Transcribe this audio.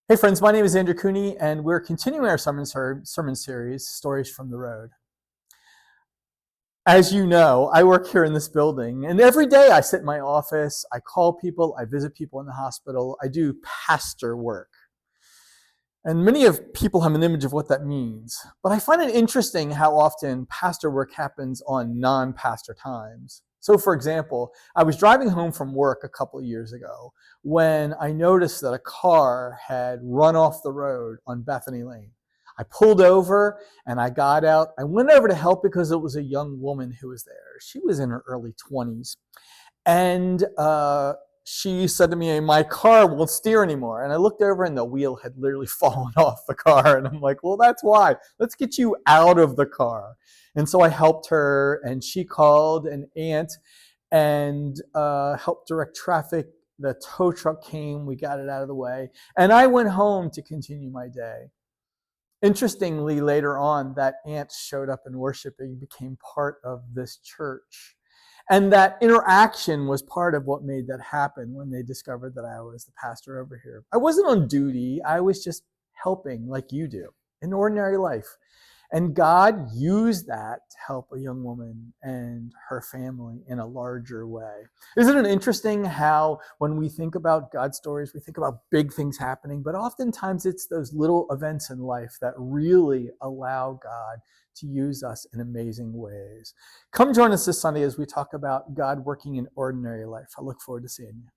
Hey friends, my name is Andrew Cooney, and we're continuing our sermon series, Stories from the Road. As you know, I work here in this building, and every day I sit in my office, I call people, I visit people in the hospital, I do pastor work. And many of people have an image of what that means. But I find it interesting how often pastor work happens on non-pastor times. So for example, I was driving home from work a couple of years ago when I noticed that a car had run off the road on Bethany Lane. I pulled over and I got out. I went over to help because it was a young woman who was there. She was in her early 20s. And she said to me, my car won't steer anymore. And I looked over and the wheel had literally fallen off the car. And I'm like, well, that's why. Let's get you out of the car. And so I helped her, and she called an aunt and helped direct traffic. The tow truck came, we got it out of the way. And I went home to continue my day. Interestingly, later on, that aunt showed up in worship and became part of this church. And that interaction was part of what made that happen when they discovered that I was the pastor over here. I wasn't on duty. I was just helping like you do in ordinary life. And God used that to help a young woman and her family in a larger way. Isn't it interesting how when we think about God's stories, we think about big things happening, but oftentimes it's those little events in life that really allow God to use us in amazing ways. Come join us this Sunday as we talk about God working in ordinary life. I look forward to seeing you.